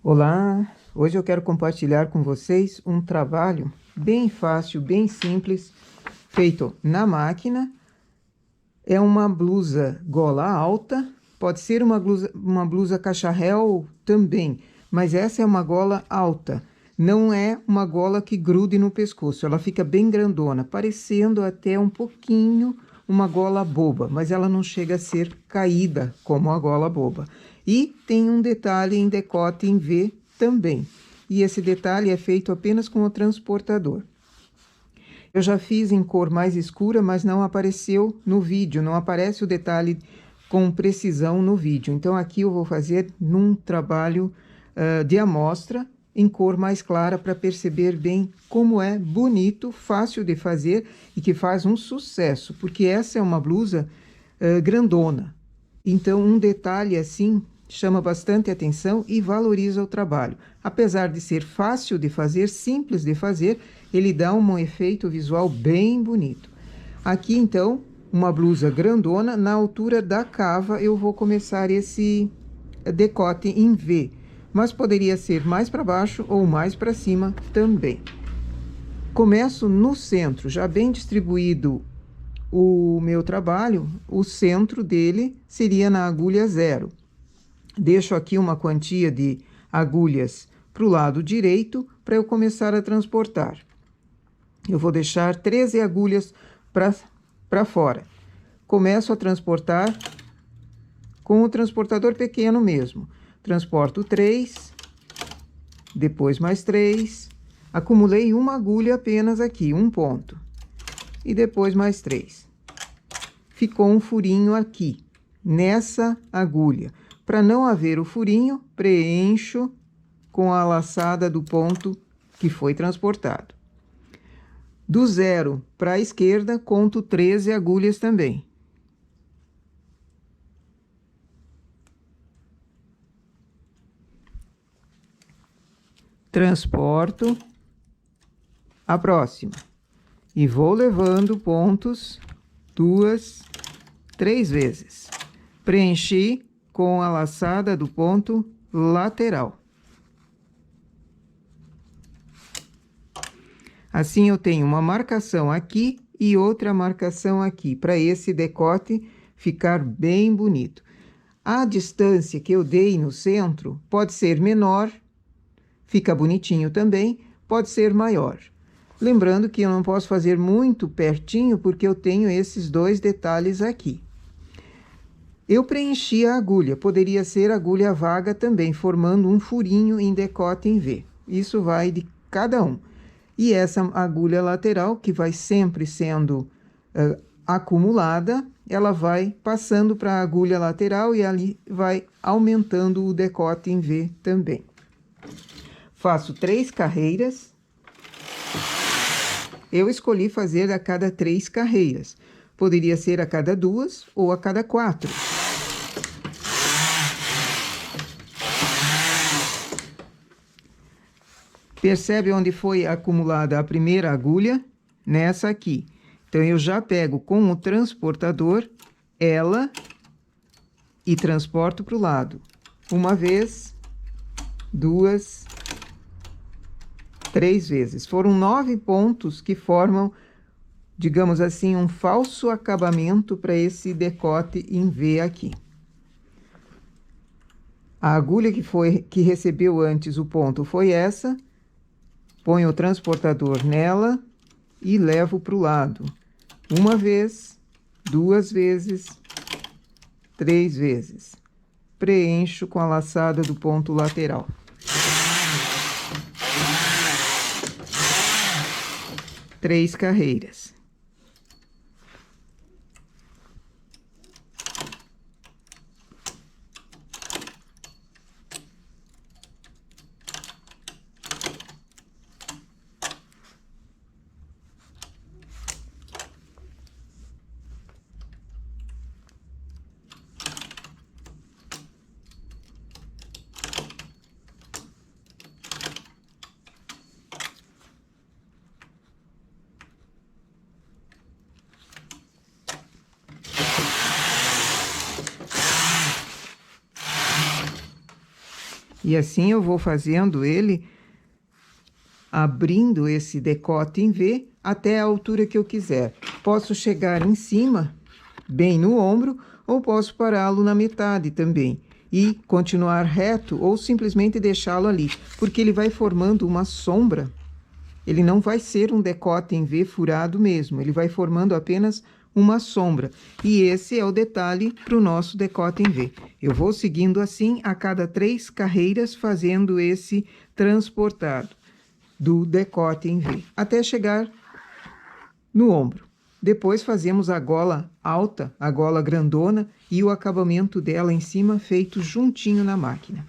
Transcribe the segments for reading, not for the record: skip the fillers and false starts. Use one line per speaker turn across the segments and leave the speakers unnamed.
Olá, hoje eu quero compartilhar com vocês um trabalho bem fácil, bem simples, feito na máquina. É uma blusa gola alta, pode ser uma blusa cacharel também, mas essa é uma gola alta. Não é uma gola que grude no pescoço, ela fica bem grandona, parecendo até um pouquinho uma gola boba, mas ela não chega a ser caída como a gola boba. E tem um detalhe em decote em V também. E esse detalhe é feito apenas com o transportador. Eu já fiz em cor mais escura, mas não apareceu no vídeo, não aparece o detalhe com precisão no vídeo. Então, aqui eu vou fazer num trabalho de amostra em cor mais clara para perceber bem como é bonito, fácil de fazer e que faz um sucesso, porque essa é uma blusa grandona. Então, um detalhe assim chama bastante atenção e valoriza o trabalho. Apesar de ser fácil de fazer, simples de fazer, ele dá um efeito visual bem bonito. Aqui, então, uma blusa grandona, na altura da cava eu vou começar esse decote em V, mas poderia ser mais para baixo ou mais para cima também. Começo no centro, já bem distribuído o meu trabalho, o centro dele seria na agulha 0. Deixo aqui uma quantia de agulhas para o lado direito para eu começar a transportar. Eu vou deixar 13 agulhas para fora. Começo a transportar com o transportador pequeno mesmo. Transporto 3, depois mais 3. Acumulei uma agulha apenas aqui, um ponto. E depois mais 3. Ficou um furinho aqui, nessa agulha. Para não haver o furinho, preencho com a laçada do ponto que foi transportado. Do 0 para a esquerda, conto 13 agulhas também. Transporto a próxima. E vou levando pontos 2, 3 vezes. Preenchi com a laçada do ponto lateral. Assim, eu tenho uma marcação aqui e outra marcação aqui, para esse decote ficar bem bonito. A distância que eu dei no centro pode ser menor, fica bonitinho também, pode ser maior. Lembrando que eu não posso fazer muito pertinho, porque eu tenho esses dois detalhes aqui. Eu preenchi a agulha, poderia ser agulha vaga também, formando um furinho em decote em V. Isso vai de cada um. E essa agulha lateral, que vai sempre sendo acumulada, ela vai passando para a agulha lateral e ali vai aumentando o decote em V também. Faço 3 carreiras. Eu escolhi fazer a cada 3 carreiras. Poderia ser a cada 2 ou a cada 4. Percebe onde foi acumulada a primeira agulha? Nessa aqui. Então, eu já pego com o transportador ela e transporto para o lado. Uma vez, 2, 3 vezes. Foram 9 pontos que formam, digamos assim, um falso acabamento para esse decote em V aqui. A agulha que recebeu antes o ponto foi essa. Ponho o transportador nela e levo para o lado. Uma vez, 2 vezes, 3 vezes. Preencho com a laçada do ponto lateral. Três carreiras. E assim eu vou fazendo ele, abrindo esse decote em V até a altura que eu quiser. Posso chegar em cima, bem no ombro, ou posso pará-lo na metade também e continuar reto ou simplesmente deixá-lo ali, porque ele vai formando uma sombra. Ele não vai ser um decote em V furado mesmo, ele vai formando apenas uma sombra. E esse é o detalhe para o nosso decote em V. Eu vou seguindo assim a cada 3 carreiras, fazendo esse transportado do decote em V, até chegar no ombro. Depois fazemos a gola alta, a gola grandona e o acabamento dela em cima feito juntinho na máquina.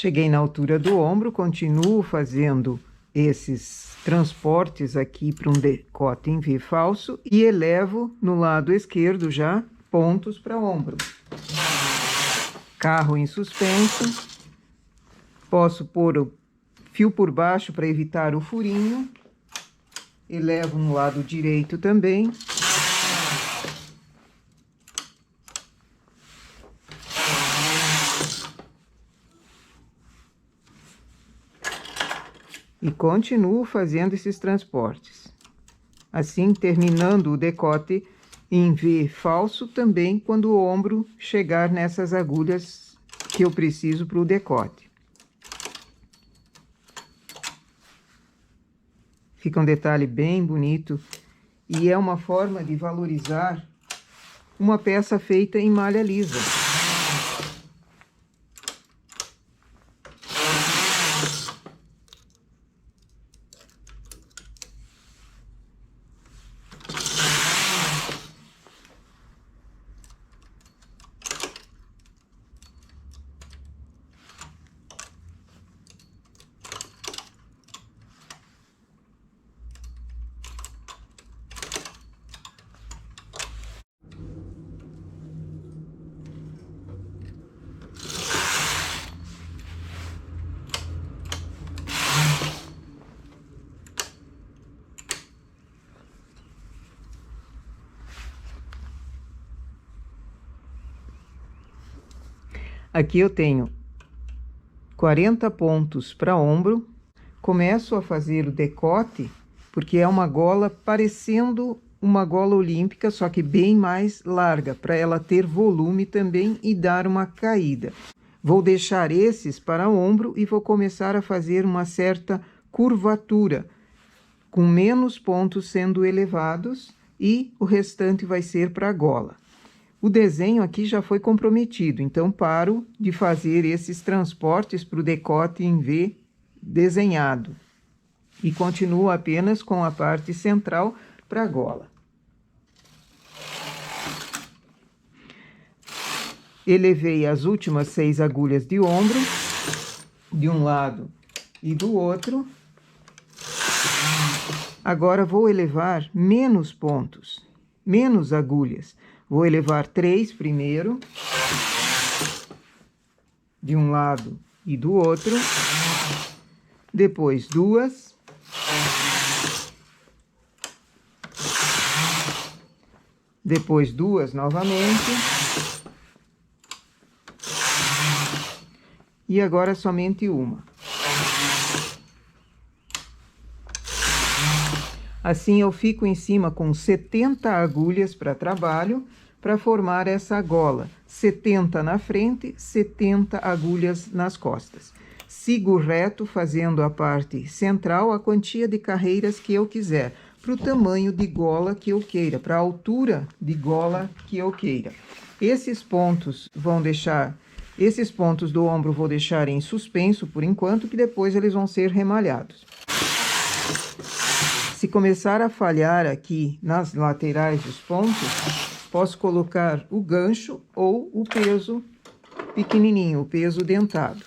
Cheguei na altura do ombro, continuo fazendo esses transportes aqui para um decote em V falso e elevo no lado esquerdo já pontos para ombro. Carro em suspenso, posso pôr o fio por baixo para evitar o furinho, elevo no lado direito também. E continuo fazendo esses transportes. Assim, terminando o decote em V falso também quando o ombro chegar nessas agulhas que eu preciso para o decote. Fica um detalhe bem bonito e é uma forma de valorizar uma peça feita em malha lisa. Aqui eu tenho 40 pontos para ombro. Começo a fazer o decote, porque é uma gola parecendo uma gola olímpica, só que bem mais larga, para ela ter volume também e dar uma caída. Vou deixar esses para ombro e vou começar a fazer uma certa curvatura, com menos pontos sendo elevados, e o restante vai ser para a gola. O desenho aqui já foi comprometido, então paro de fazer esses transportes para o decote em V desenhado. E continuo apenas com a parte central para a gola. Elevei as últimas 6 agulhas de ombro, de um lado e do outro. Agora vou elevar menos pontos, menos agulhas. Vou elevar 3 primeiro, de um lado e do outro. Depois 2. Depois 2 novamente. E agora somente uma. Assim eu fico em cima com 70 agulhas para trabalho, para formar essa gola. 70 na frente, 70 agulhas nas costas. Sigo reto, fazendo a parte central, a quantia de carreiras que eu quiser, para o tamanho de gola que eu queira, para a altura de gola que eu queira. Esses pontos do ombro vou deixar em suspenso por enquanto, que depois eles vão ser remalhados. Se começar a falhar aqui nas laterais dos pontos, posso colocar o gancho ou o peso pequenininho, o peso dentado.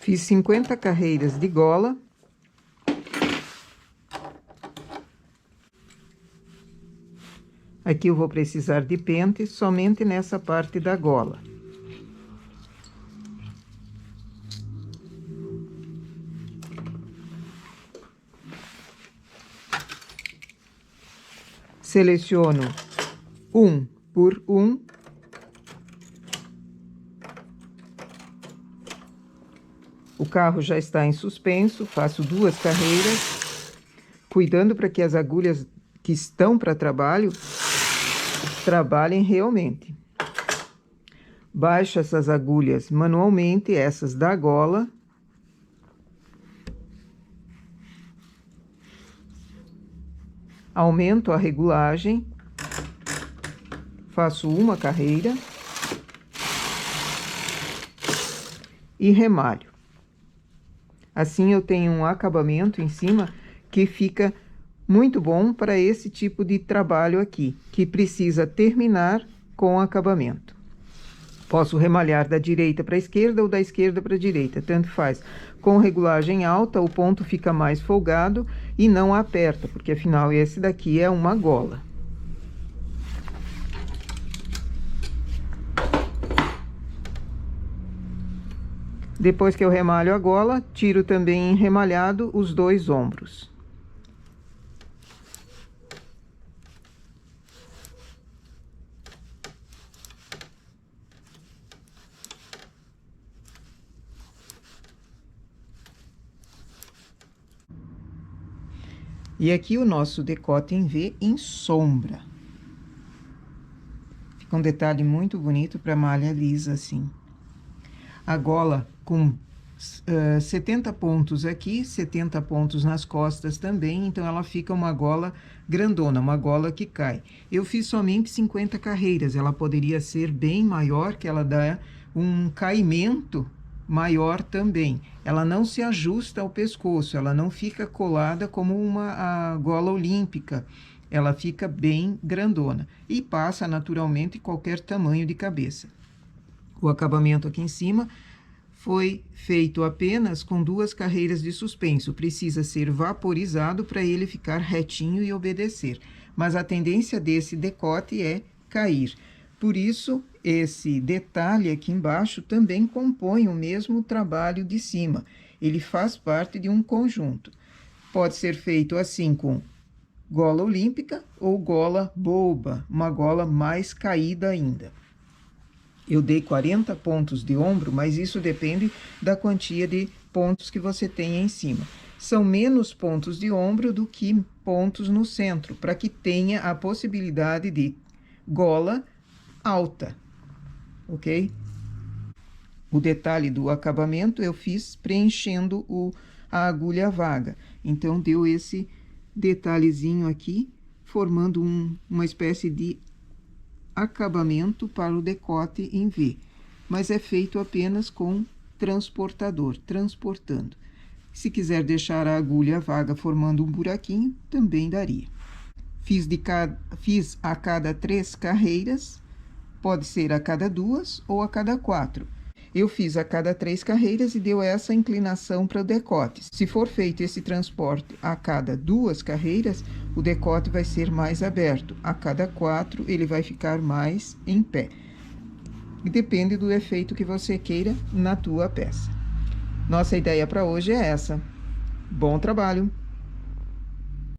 Fiz 50 carreiras de gola. Aqui eu vou precisar de pente somente nessa parte da gola. Seleciono 1 por 1. O carro já está em suspenso, faço 2 carreiras, cuidando para que as agulhas que estão para trabalho trabalhem realmente. Baixo essas agulhas manualmente, essas da gola. Aumento a regulagem, faço uma carreira e remalho. Assim eu tenho um acabamento em cima que fica muito bom para esse tipo de trabalho aqui, que precisa terminar com acabamento. Posso remalhar da direita para a esquerda ou da esquerda para a direita, tanto faz. Com regulagem alta, o ponto fica mais folgado e não aperta, porque afinal esse daqui é uma gola. Depois que eu remalho a gola, tiro também em remalhado os 2 ombros. E aqui o nosso decote em V em sombra. Fica um detalhe muito bonito para malha lisa assim. A gola com 70 pontos aqui, 70 pontos nas costas também, então ela fica uma gola grandona, uma gola que cai. Eu fiz somente 50 carreiras, ela poderia ser bem maior, que ela dá um caimento maior também. Ela não se ajusta ao pescoço, ela não fica colada como a gola olímpica, ela fica bem grandona e passa naturalmente qualquer tamanho de cabeça. O acabamento aqui em cima foi feito apenas com 2 carreiras de suspenso. Precisa ser vaporizado para ele ficar retinho e obedecer. Mas a tendência desse decote é cair. Por isso, esse detalhe aqui embaixo também compõe o mesmo trabalho de cima. Ele faz parte de um conjunto. Pode ser feito assim com gola olímpica ou gola boba, uma gola mais caída ainda. Eu dei 40 pontos de ombro, mas isso depende da quantia de pontos que você tem em cima. São menos pontos de ombro do que pontos no centro, para que tenha a possibilidade de gola alta, ok? O detalhe do acabamento eu fiz preenchendo a agulha vaga. Então, deu esse detalhezinho aqui, formando uma espécie de acabamento para o decote em V. Mas é feito apenas com transportador, transportando. Se quiser deixar a agulha vaga formando um buraquinho, também daria. Fiz a cada 3 carreiras, pode ser a cada 2 ou a cada 4. Eu fiz a cada 3 carreiras e deu essa inclinação para o decote. Se for feito esse transporte a cada 2 carreiras, o decote vai ser mais aberto. A cada 4, ele vai ficar mais em pé. E depende do efeito que você queira na tua peça. Nossa ideia para hoje é essa. Bom trabalho!